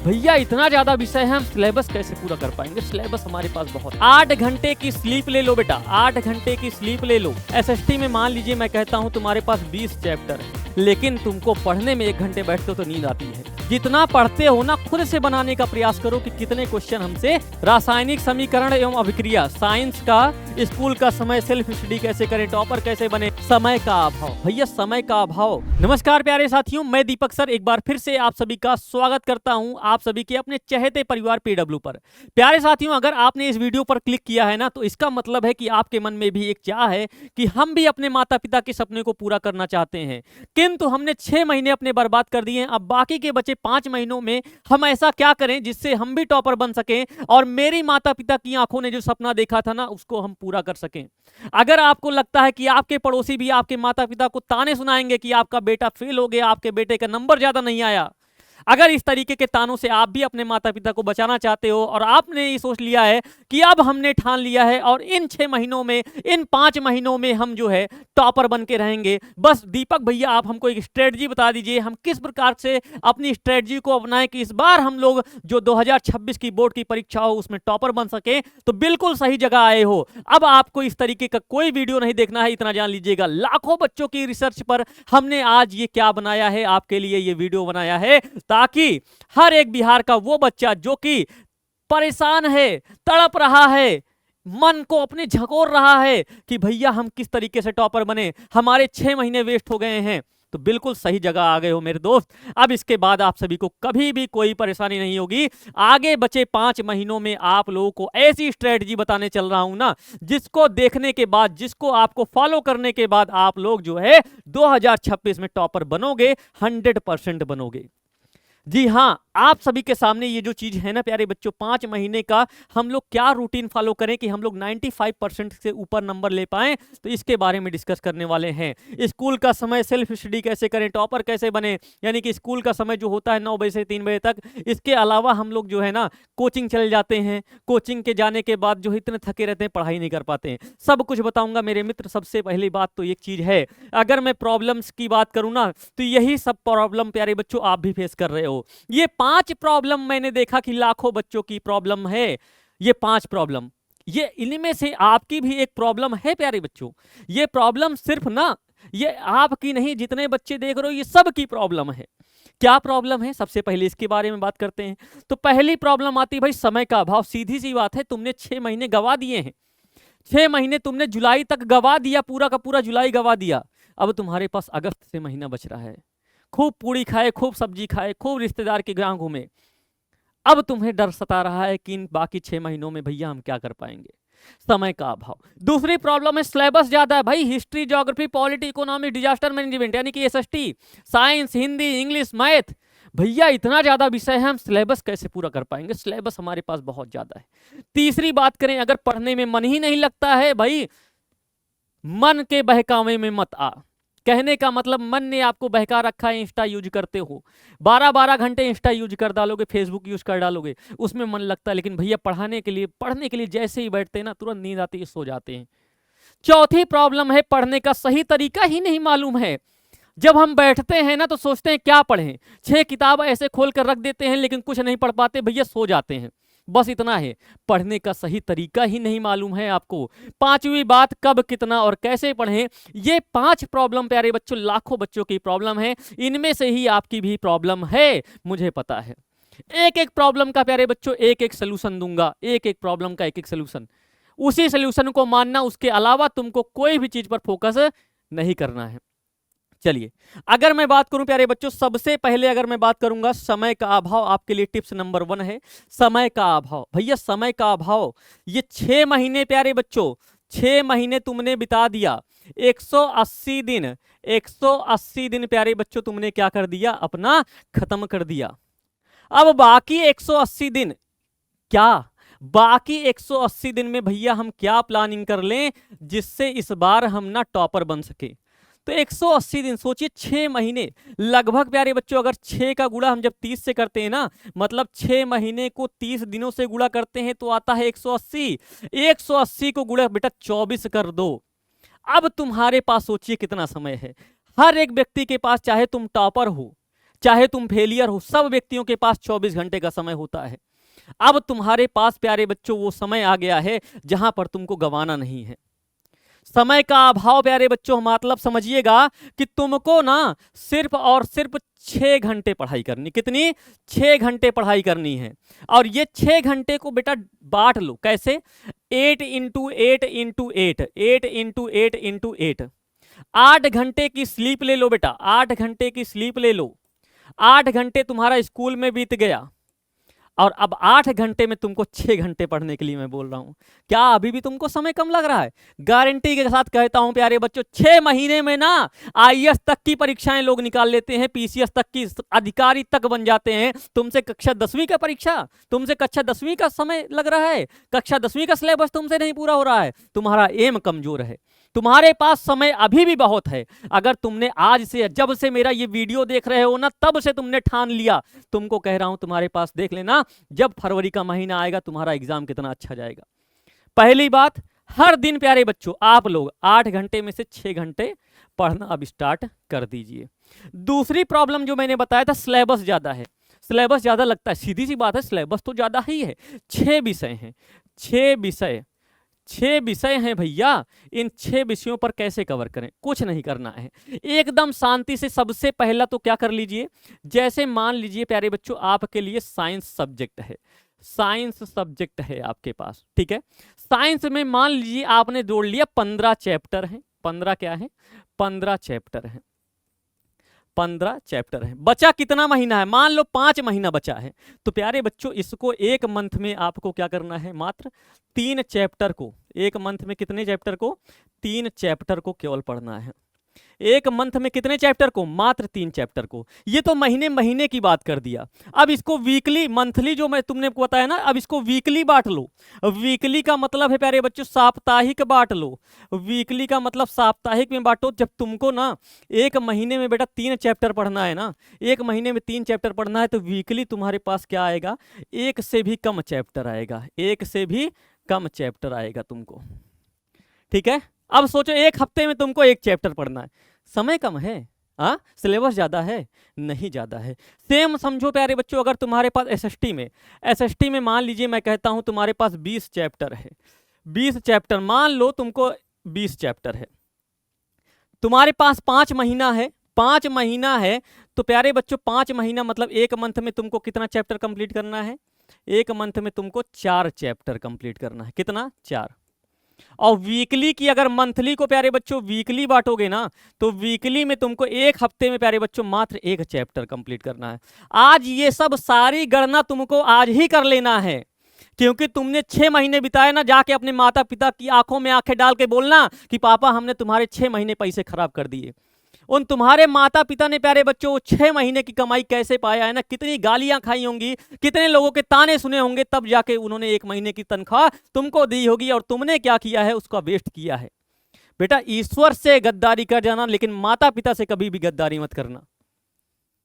भैया इतना ज्यादा विषय है, हम सिलेबस कैसे पूरा कर पाएंगे? सिलेबस हमारे पास बहुत है। 8 घंटे की स्लीप ले लो बेटा, 8 घंटे की स्लीप ले लो। एसएसटी में मान लीजिए मैं कहता हूँ तुम्हारे पास 20 चैप्टर है, लेकिन तुमको पढ़ने में 1 घंटे बैठते हो तो नींद आती है। जितना पढ़ते हो ना, खुद से बनाने का प्रयास करो कि कितने क्वेश्चन हमसे रासायनिक समीकरण एवं अभिक्रिया, साइंस का, स्कूल का समय, सेल्फ स्टडी कैसे करें, टॉपर कैसे बने, समय का अभाव। भैया समय का अभाव। नमस्कार प्यारे साथियों, मैं दीपक सर एक बार फिर से आप सभी का स्वागत करता हूं आप सभी के अपने चहेते परिवार पीडब्ल्यू पर। प्यारे साथियों, अगर आपने इस वीडियो पर क्लिक किया है ना, तो इसका मतलब है कि आपके मन में भी एक चाह है कि हम भी अपने माता पिता के सपने को पूरा करना चाहते हैं, किंतु हमने 6 महीने अपने बर्बाद कर दिए हैं। अब बाकी के बचे 5 महीनों में हम ऐसा क्या करें जिससे हम भी टॉपर बन सकें और मेरी माता पिता की आंखों ने जो सपना देखा था ना, उसको हम पूरा कर सकें। अगर आपको लगता है कि आपके पड़ोसी भी आपके माता पिता को ताने सुनाएंगे कि आपका बेटा फेल हो गया, आपके बेटे का नंबर ज्यादा नहीं आया, अगर इस तरीके के तानों से आप भी अपने माता पिता को बचाना चाहते हो और आपने ये सोच लिया है कि अब हमने ठान लिया है और इन 6 महीनों में, इन 5 महीनों में हम जो है टॉपर बन के रहेंगे, बस दीपक भैया आप हमको एक स्ट्रेटजी बता दीजिए, हम किस प्रकार से अपनी स्ट्रेटजी को अपनाएं कि इस बार हम लोग जो 2026 की बोर्ड की परीक्षा हो उसमें टॉपर बन सके, तो बिल्कुल सही जगह आए हो। अब आपको इस तरीके का कोई वीडियो नहीं देखना है, इतना जान लीजिएगा। लाखों बच्चों की रिसर्च पर हमने आज ये क्या बनाया है, आपके लिए ये वीडियो बनाया है ताकि हर एक बिहार का वो बच्चा जो कि परेशान है, तड़प रहा है, मन को अपने झकोर रहा है कि भैया हम किस तरीके से टॉपर बने, हमारे 6 महीने वेस्ट हो गए हैं, तो बिल्कुल सही जगह आ गए हो मेरे दोस्त। अब इसके बाद आप सभी को कभी भी कोई परेशानी नहीं होगी। आगे बचे 5 महीनों में आप लोगों को ऐसी स्ट्रेटजी बताने चल रहा हूं ना, जिसको देखने के बाद, जिसको आपको फॉलो करने के बाद आप लोग जो है 2026 में टॉपर बनोगे, 100% बनोगे। जी हाँ, आप सभी के सामने ये जो चीज है ना प्यारे बच्चों, 5 महीने का हम लोग क्या रूटीन फॉलो करें कि हम लोग 95% से ऊपर नंबर ले पाएं, तो इसके बारे में डिस्कस करने वाले हैं। स्कूल का समय, सेल्फ स्टडी कैसे करें, टॉपर कैसे बने, यानी कि स्कूल का समय जो होता है 9 बजे से 3 बजे तक, इसके अलावा हम लोग जो है ना कोचिंग चले जाते हैं, कोचिंग के जाने के बाद जो इतने थके रहते हैं, पढ़ाई नहीं कर पाते हैं, सब कुछ बताऊंगा मेरे मित्र। सबसे पहली बात तो एक चीज है, अगर मैं प्रॉब्लम्स की बात करूं ना, तो यही सब प्रॉब्लम प्यारे बच्चों आप भी फेस कर रहे हो। ये 5 प्रॉब्लम मैंने देखा कि लाखों बच्चों की प्रॉब्लम है। ये 5 प्रॉब्लम, ये इनमें से आपकी भी एक प्रॉब्लम है प्यारे बच्चों। ये प्रॉब्लम सिर्फ ना ये आपकी नहीं, जितने बच्चे देख रहे हो ये सब की प्रॉब्लम है। क्या प्रॉब्लम है, सबसे पहले इसके बारे में बात करते हैं। तो पहली प्रॉब्लम आती है भाई समय का अभाव। सीधी सी बात है, तुमने 6 महीने गवा दिए हैं। 6 महीने तुमने जुलाई तक गवा दिया, पूरा का पूरा जुलाई गवा दिया। अब तुम्हारे पास अगस्त से महीना बच रहा है। खूब पूड़ी खाए, खूब सब्जी खाए, खूब रिश्तेदार के गांव घूमे। अब तुम्हें डर सता रहा है कि इन बाकी 6 महीनों में भैया हम क्या कर पाएंगे, समय का अभाव। दूसरी प्रॉब्लम है सिलेबस ज्यादा है भाई। History, geography, polity, economic, disaster management यानी कि SST, science, Hindi, English, math, भैया इतना ज्यादा विषय है, हम सिलेबस कैसे पूरा कर पाएंगे? सिलेबस हमारे पास बहुत ज्यादा है। तीसरी बात करें, अगर पढ़ने में मन ही नहीं लगता है, भाई मन के बहकावे में मत आ। कहने का मतलब मन ने आपको बहका रखा है, इंस्टा यूज करते हो, 12-12 घंटे इंस्टा यूज कर डालोगे, फेसबुक यूज कर डालोगे, उसमें मन लगता है, लेकिन भैया पढ़ने के लिए जैसे ही बैठते हैं ना, तुरंत नींद आती है, सो जाते हैं। चौथी प्रॉब्लम है, पढ़ने का सही तरीका ही नहीं मालूम है। जब हम बैठते हैं ना तो सोचते हैं क्या पढ़ें, 6 किताब ऐसे खोल कर रख देते हैं, लेकिन कुछ नहीं पढ़ पाते, भैया सो जाते हैं। बस इतना है, पढ़ने का सही तरीका ही नहीं मालूम है आपको। 5वीं बात, कब, कितना और कैसे पढ़ें। ये 5 प्रॉब्लम प्यारे बच्चों लाखों बच्चों की प्रॉब्लम है। इनमें से ही आपकी भी प्रॉब्लम है, मुझे पता है। एक एक प्रॉब्लम का प्यारे बच्चों एक एक सोल्यूशन दूंगा, एक एक प्रॉब्लम का एक एक सोल्यूशन। उसी सोल्यूशन को मानना, उसके अलावा तुमको कोई भी चीज पर फोकस नहीं करना है। चलिए, अगर मैं बात करूं प्यारे बच्चों, सबसे पहले अगर मैं बात करूंगा समय का अभाव, आपके लिए टिप्स नंबर 1 है समय का अभाव। भैया समय का अभाव, ये 6 महीने प्यारे बच्चों, 6 महीने तुमने बिता दिया, 180 दिन, 180 दिन प्यारे बच्चों तुमने क्या कर दिया, अपना खत्म कर दिया। अब बाकी 180 दिन क्या, बाकी 180 दिन में भैया हम क्या प्लानिंग कर लें जिससे इस बार हम ना टॉपर बन सके। तो 180 दिन सोचिए, 6 महीने लगभग प्यारे बच्चों, अगर 6 का गुणा हम जब 30 से करते हैं ना, मतलब 6 महीने को 30 दिनों से गुणा करते हैं तो आता है 180। 180 को गुणा बेटा 24 कर दो। अब तुम्हारे पास सोचिए कितना समय है। हर एक व्यक्ति के पास, चाहे तुम टॉपर हो, चाहे तुम फेलियर हो, सब व्यक्तियों के पास 24 घंटे का समय होता है। अब तुम्हारे पास प्यारे बच्चों वो समय आ गया है जहां पर तुमको गंवाना नहीं है। समय का अभाव प्यारे बच्चों मतलब समझिएगा कि तुमको ना सिर्फ और सिर्फ 6 घंटे पढ़ाई करनी। कितनी? 6 घंटे पढ़ाई करनी है। और ये 6 घंटे को बेटा बांट लो। कैसे? 8 इंटू 8 इंटू 8, 8 इंटू 8 इंटू 8। 8 घंटे की स्लीप ले लो बेटा, 8 घंटे की स्लीप ले लो। 8 घंटे तुम्हारा स्कूल में बीत गया और अब 8 घंटे में तुमको 6 घंटे पढ़ने के लिए मैं बोल रहा हूं। क्या अभी भी तुमको समय कम लग रहा है? गारंटी के साथ कहता हूं प्यारे बच्चों, 6 महीने में ना आईएएस तक की परीक्षाएं लोग निकाल लेते हैं, पीसीएस तक की अधिकारी तक बन जाते हैं। तुमसे कक्षा 10वीं का परीक्षा, तुमसे कक्षा 10वीं का समय लग रहा है, कक्षा 10वीं का सिलेबस तुमसे नहीं पूरा हो रहा है। तुम्हारा एम कमजोर है। तुम्हारे पास समय अभी भी बहुत है। अगर तुमने आज से, जब से मेरा ये वीडियो देख रहे हो ना, तब से तुमने ठान लिया, तुमको कह रहा हूं तुम्हारे पास, देख लेना जब फरवरी का महीना आएगा तुम्हारा एग्जाम कितना अच्छा जाएगा। पहली बात, हर दिन प्यारे बच्चों आप लोग 8 घंटे में से 6 घंटे पढ़ना अब स्टार्ट कर दीजिए। दूसरी प्रॉब्लम जो मैंने बताया था, सिलेबस ज्यादा है। सिलेबस ज्यादा लगता है, सीधी सी बात है, सिलेबस तो ज्यादा ही है। 6 विषय हैं, 6 विषय हैं भैया। इन 6 विषयों पर कैसे कवर करें? कुछ नहीं करना है, एकदम शांति से। सबसे पहला तो क्या कर लीजिए, जैसे मान लीजिए प्यारे बच्चों आपके लिए साइंस सब्जेक्ट है, साइंस सब्जेक्ट है आपके पास, ठीक है। साइंस में मान लीजिए आपने जोड़ लिया 15 चैप्टर हैं। 15 क्या है? 15 चैप्टर हैं। 15 चैप्टर है। बचा कितना महीना है? मान लो 5 महीना बचा है। तो प्यारे बच्चों इसको एक मंथ में आपको क्या करना है? मात्र 3 चैप्टर को, एक मंथ में कितने चैप्टर को? 3 चैप्टर को केवल पढ़ना है। एक मंथ में कितने चैप्टर को? मात्र 3 चैप्टर को। ये तो महीने महीने की बात कर दिया। अब इसको वीकली, मंथली जो मैं तुमने बताया ना, अब इसको वीकली बांट लो। वीकली का मतलब है प्यारे बच्चों साप्ताहिक बांट लो। वीकली का मतलब साप्ताहिक में बांटो। जब तुमको ना एक महीने में बेटा 3 चैप्टर पढ़ना है ना, एक महीने में 3 चैप्टर पढ़ना है, तो वीकली तुम्हारे पास क्या आएगा? 1 से भी कम चैप्टर आएगा, 1 से भी कम चैप्टर आएगा तुमको, ठीक है। अब सोचो एक हफ्ते में तुमको 1 चैप्टर पढ़ना है, समय कम है, हाँ? सिलेबस ज्यादा है? नहीं ज्यादा है। सेम समझो प्यारे बच्चों, अगर तुम्हारे पास एसएसटी में मान लीजिए मैं कहता हूं तुम्हारे पास 20 चैप्टर है। 20 चैप्टर मान लो तुमको 20 चैप्टर है, तुम्हारे पास 5 महीना है। 5 महीना है तो प्यारे बच्चों 5 महीना मतलब एक मंथ में तुमको कितना चैप्टर कंप्लीट करना है? एक मंथ में तुमको 4 चैप्टर कंप्लीट करना है। कितना? 4। और वीकली की, अगर मंथली को प्यारे बच्चों वीकली बांटोगे ना, तो वीकली में तुमको एक हफ्ते में प्यारे बच्चों मात्र 1 चैप्टर कंप्लीट करना है। आज ये सब सारी गणना तुमको आज ही कर लेना है, क्योंकि तुमने 6 महीने बिताए ना। जाके अपने माता पिता की आंखों में आंखें डाल के बोलना कि पापा हमने तुम्हारे 6 महीने पैसे खराब कर दिए। उन तुम्हारे माता पिता ने प्यारे बच्चों 6 महीने की कमाई कैसे पाया है ना, कितनी गालियां खाई होंगी, कितने लोगों के ताने सुने होंगे, तब जाके उन्होंने 1 महीने की तनख्वाह तुमको दी होगी। और तुमने क्या किया है? उसका वेस्ट किया है। बेटा ईश्वर से गद्दारी कर जाना, लेकिन माता पिता से कभी भी गद्दारी मत करना,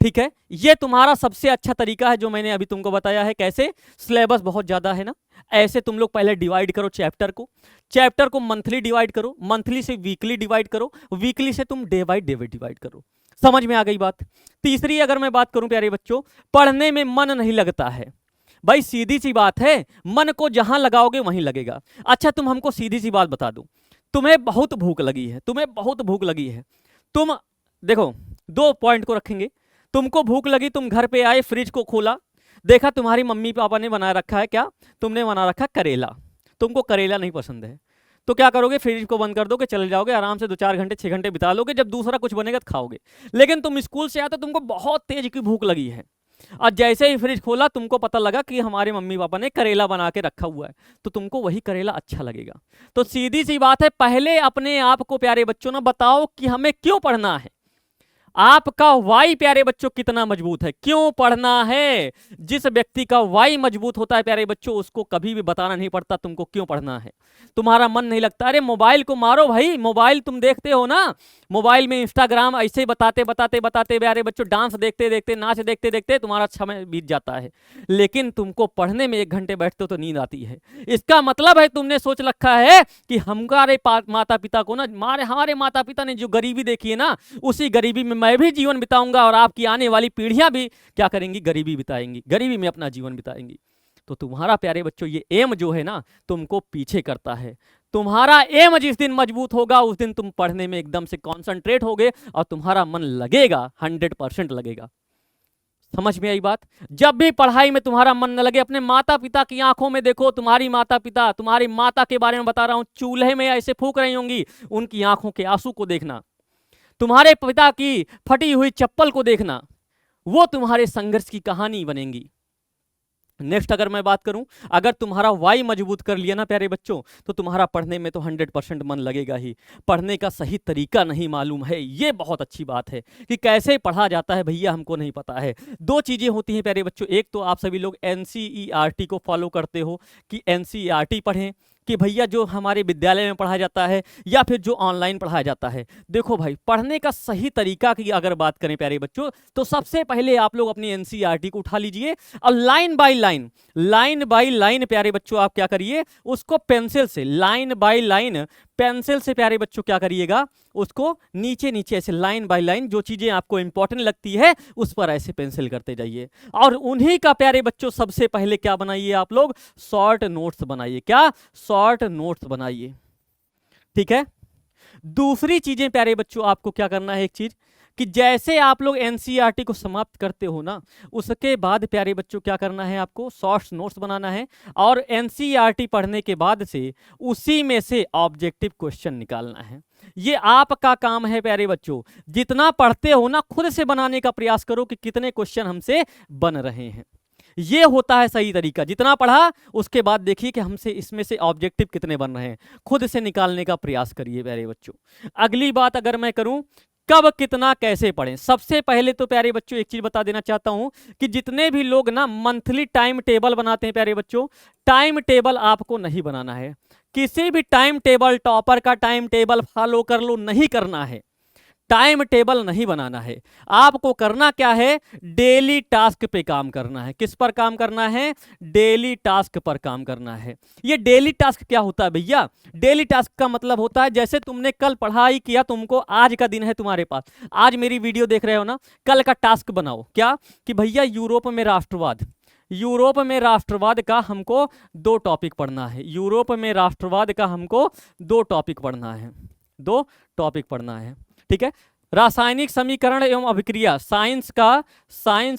ठीक है। ये तुम्हारा सबसे अच्छा तरीका है जो मैंने अभी तुमको बताया है। कैसे? सिलेबस बहुत ज्यादा है ना, ऐसे तुम लोग पहले डिवाइड करो चैप्टर को मंथली डिवाइड करो, मंथली से वीकली डिवाइड करो, वीकली से तुम डे बाय डे डिवाइड करो। समझ में आ गई बात? तीसरी अगर मैं बात करूं प्यारे बच्चों, पढ़ने में मन नहीं लगता है। भाई सीधी सी बात है, मन को जहां लगाओगे वहीं लगेगा। अच्छा तुम हमको सीधी सी बात बता दो, तुम्हें बहुत भूख लगी है, तुम देखो 2 पॉइंट को रखेंगे। तुमको भूख लगी, तुम घर पे आए, फ्रिज को खोला, देखा तुम्हारी मम्मी पापा ने बना रखा है, क्या तुमने बना रखा? करेला। तुमको करेला नहीं पसंद है, तो क्या करोगे? फ्रिज को बंद कर दोगे, चले जाओगे आराम से 2-4 घंटे 6 घंटे बिता लोगे, जब दूसरा कुछ बनेगा तो खाओगे। लेकिन तुम स्कूल से आते तुमको बहुत तेज की भूख लगी है, और जैसे ही फ्रिज खोला तुमको पता लगा कि हमारे मम्मी पापा ने करेला बना के रखा हुआ है, तो तुमको वही करेला अच्छा लगेगा। तो सीधी सी बात है, पहले अपने आप को प्यारे बच्चों ना बताओ कि हमें क्यों पढ़ना है। आपका वाई प्यारे बच्चों कितना मजबूत है, क्यों पढ़ना है। जिस व्यक्ति का वाई मजबूत होता है प्यारे बच्चों, उसको कभी भी बताना नहीं पड़ता तुमको क्यों पढ़ना है। तुम्हारा मन नहीं लगता, अरे मोबाइल को मारो भाई, मोबाइल तुम देखते हो ना, मोबाइल में इंस्टाग्राम ऐसे बताते बताते बताते प्यारे बच्चों, डांस देखते देखते, नाच देखते देखते तुम्हारा समय बीत जाता है, लेकिन तुमको पढ़ने में 1 घंटे बैठते हो तो नींद आती है। इसका मतलब है तुमने सोच रखा है कि हमारे माता पिता को ना, हमारे माता पिता ने जो गरीबी देखी है ना, उसी गरीबी में मैं भी जीवन बिताऊंगा और आपकी आने वाली पीढ़ियां भी क्या करेंगी, गरीबी बिताएंगी, गरीबी में अपना जीवन बिताएंगी। तो तुम्हारा प्यारे बच्चों ये एम जो है ना, तुमको पीछे करता है। तुम्हारा एम जिस दिन मजबूत होगा उस दिन तुम पढ़ने में एकदम से कॉन्सेंट्रेट होगे और तुम्हारा मन लगेगा, 100% लगेगा। समझ में आई बात? जब भी पढ़ाई में तुम्हारा मन न लगे, अपने माता पिता की आंखों में देखो। तुम्हारी माता पिता, तुम्हारी माता के बारे में बता रहा हूं, चूल्हे में ऐसे फूंक रही होंगी, उनकी आंखों के आंसू को देखना। तुम्हारे पिता की फटी हुई चप्पल को देखना, वो तुम्हारे संघर्ष की कहानी बनेंगी। नेक्स्ट अगर मैं बात करूं, अगर तुम्हारा वाई मजबूत कर लिया ना प्यारे बच्चों, तो तुम्हारा पढ़ने में तो 100% मन लगेगा ही। पढ़ने का सही तरीका नहीं मालूम है, ये बहुत अच्छी बात है कि कैसे पढ़ा जाता है भैया हमको नहीं पता है। दो चीज़ें होती हैं प्यारे बच्चों, एक तो आप सभी लोग NCERT को फॉलो करते हो कि NCERT पढ़ें, कि भैया जो हमारे विद्यालय में पढ़ाया जाता है या फिर जो ऑनलाइन पढ़ाया जाता है। देखो भाई, पढ़ने का सही तरीका की अगर बात करें प्यारे बच्चों, तो सबसे पहले आप लोग अपनी NCERT को उठा लीजिए और लाइन बाय लाइन प्यारे बच्चों आप क्या करिए, उसको पेंसिल से लाइन बाय लाइन पेंसिल से प्यारे बच्चों क्या करिएगा, उसको नीचे नीचे ऐसे लाइन बाय लाइन जो चीजें आपको इंपॉर्टेंट लगती है उस पर ऐसे पेंसिल करते जाइए। और उन्हीं का प्यारे बच्चों सबसे पहले क्या बनाइए, आप लोग शॉर्ट नोट्स बनाइए। क्या? शॉर्ट नोट्स बनाइए, ठीक है। दूसरी चीजें प्यारे बच्चों आपको क्या करना है, एक चीज कि जैसे आप लोग NCERT को समाप्त करते हो ना, उसके बाद प्यारे बच्चों क्या करना है, आपको शॉर्ट नोट्स बनाना है और NCERT पढ़ने के बाद से उसी में से ऑब्जेक्टिव क्वेश्चन निकालना है। ये आपका काम है प्यारे बच्चों। जितना पढ़ते हो ना, खुद से बनाने का प्रयास करो कि कितने क्वेश्चन हमसे बन रहे हैं। ये होता है सही तरीका। जितना पढ़ा उसके बाद देखिए कि हमसे इसमें से ऑब्जेक्टिव कितने बन रहे हैं, खुद से निकालने का प्रयास करिए प्यारे बच्चों। अगली बात अगर मैं करूं, कब कितना कैसे पढ़ें, सबसे पहले तो प्यारे बच्चों एक चीज बता देना चाहता हूं कि जितने भी लोग ना मंथली टाइम टेबल बनाते हैं प्यारे बच्चों, टाइम टेबल आपको नहीं बनाना है। किसी भी टाइम टेबल, टॉपर का टाइम टेबल फॉलो कर लो, नहीं करना है। टाइम टेबल नहीं बनाना है। आपको करना क्या है, डेली टास्क पे काम करना है। किस पर काम करना है? डेली टास्क पर काम करना है। ये डेली टास्क क्या होता है भैया? डेली टास्क का मतलब होता है जैसे तुमने कल पढ़ाई किया, तुमको आज का दिन है तुम्हारे पास, आज मेरी वीडियो देख रहे हो ना, कल का टास्क बनाओ। क्या? कि भैया यूरोप में राष्ट्रवाद, यूरोप में राष्ट्रवाद का हमको 2 टॉपिक पढ़ना है। यूरोप में राष्ट्रवाद का हमको 2 टॉपिक पढ़ना है, 2 टॉपिक पढ़ना है, ठीक है। रासायनिक समीकरण एवं अभिक्रिया, साइंस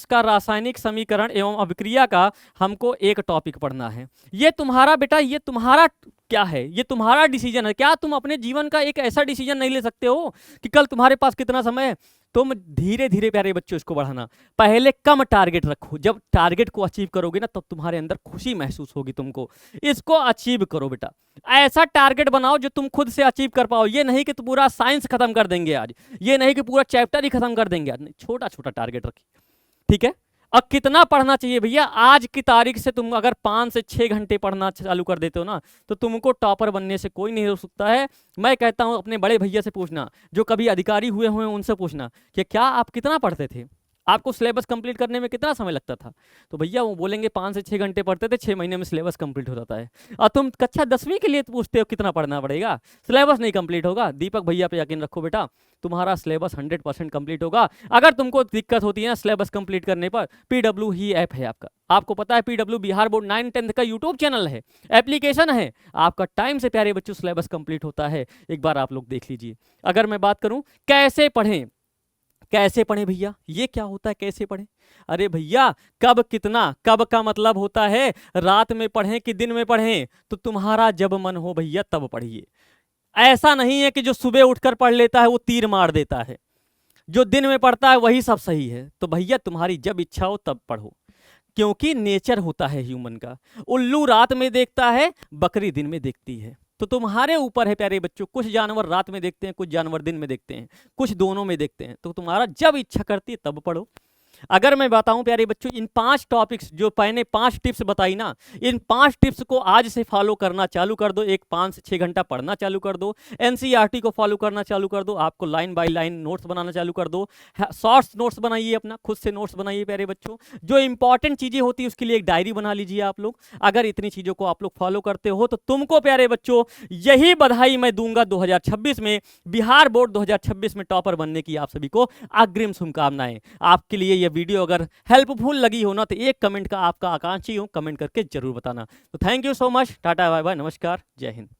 का रासायनिक समीकरण एवं अभिक्रिया का हमको 1 टॉपिक पढ़ना है। ये तुम्हारा बेटा, ये तुम्हारा क्या है, ये तुम्हारा डिसीजन है। क्या तुम अपने जीवन का एक ऐसा डिसीजन नहीं ले सकते हो कि कल तुम्हारे पास कितना समय है? तुम धीरे धीरे प्यारे बच्चों इसको बढ़ाना। पहले कम टारगेट रखो, जब टारगेट को अचीव करोगे ना, तब तुम्हारे अंदर खुशी महसूस होगी तुमको। इसको अचीव करो बेटा, ऐसा टारगेट बनाओ जो तुम खुद से अचीव कर पाओ। ये नहीं कि तुम पूरा साइंस खत्म कर देंगे आज, ये नहीं कि पूरा चैप्टर ही खत्म कर देंगे आज, नहीं, छोटा छोटा टारगेट रखिए, ठीक है। अब कितना पढ़ना चाहिए भैया? आज की तारीख से तुम अगर 5 से 6 घंटे पढ़ना चालू कर देते हो ना, तो तुमको टॉपर बनने से कोई नहीं रोक सकता है। मैं कहता हूं अपने बड़े भैया से पूछना, जो कभी अधिकारी हुए हुए उनसे पूछना कि क्या आप कितना पढ़ते थे, आपको सिलेबस कंप्लीट करने में कितना समय लगता था? तो भैया वो बोलेंगे 5 से 6 घंटे पढ़ते थे, 6 महीने में सिलेबस कंप्लीट हो जाता है। और तुम कक्षा 10वीं के लिए पूछते हो कितना पढ़ना पड़ेगा, सिलेबस नहीं कंप्लीट होगा। दीपक भैया पे यकीन रखो बेटा, तुम्हारा सिलेबस 100% कंप्लीट होगा। अगर तुमको दिक्कत होती है ना सिलेबस कंप्लीट करने पर, PW ही ऐप है आपका। आपको पता है PW बिहार बोर्ड 9-10 का यूट्यूब चैनल है, एप्लीकेशन है, आपका टाइम से प्यारे बच्चों सिलेबस कंप्लीट होता है। एक बार आप लोग देख लीजिए। अगर मैं बात करूं कैसे पढ़ें, कैसे पढ़ें भैया, ये क्या होता है कैसे पढ़ें? अरे भैया, कब कितना, कब का मतलब होता है रात में पढ़ें कि दिन में पढ़ें, तो तुम्हारा जब मन हो भैया तब पढ़िए। ऐसा नहीं है कि जो सुबह उठकर पढ़ लेता है वो तीर मार देता है, जो दिन में पढ़ता है वही सब सही है। तो भैया तुम्हारी जब इच्छा हो तब पढ़ो, क्योंकि नेचर होता है ह्यूमन का। उल्लू रात में देखता है, बकरी दिन में देखती है। तो तुम्हारे ऊपर है प्यारे बच्चों, कुछ जानवर रात में देखते हैं, कुछ जानवर दिन में देखते हैं, कुछ दोनों में देखते हैं। तो तुम्हारा जब इच्छा करती है तब पढ़ो। अगर मैं बताऊं प्यारे बच्चों, इन 5 टॉपिक्स जो मैंने 5 टिप्स बताई ना, इन 5 टिप्स को आज से फॉलो करना चालू कर दो। एक 5 से 6 घंटा पढ़ना चालू कर दो, एनसीईआरटी को फॉलो करना चालू कर दो, आपको लाइन बाय लाइन नोट्स बनाना चालू कर दो, शॉर्ट्स नोट्स बनाइए, अपना खुद से नोट्स बनाइए प्यारे बच्चों। जो इंपॉर्टेंट चीजें होती है उसके लिए एक डायरी बना लीजिए आप लोग। अगर इतनी चीजों को आप लोग फॉलो करते हो तो तुमको प्यारे बच्चों यही बधाई मैं दूंगा 2026 में, बिहार बोर्ड 2026 में टॉपर बनने की आप सभी को अग्रिम शुभकामनाएं। आपके लिए यह वीडियो अगर हेल्पफुल लगी हो ना तो एक कमेंट का आपका आकांक्षी हूं, कमेंट करके जरूर बताना। तो thank you so much, ta-ta bye bye, नमस्कार, जय हिंद।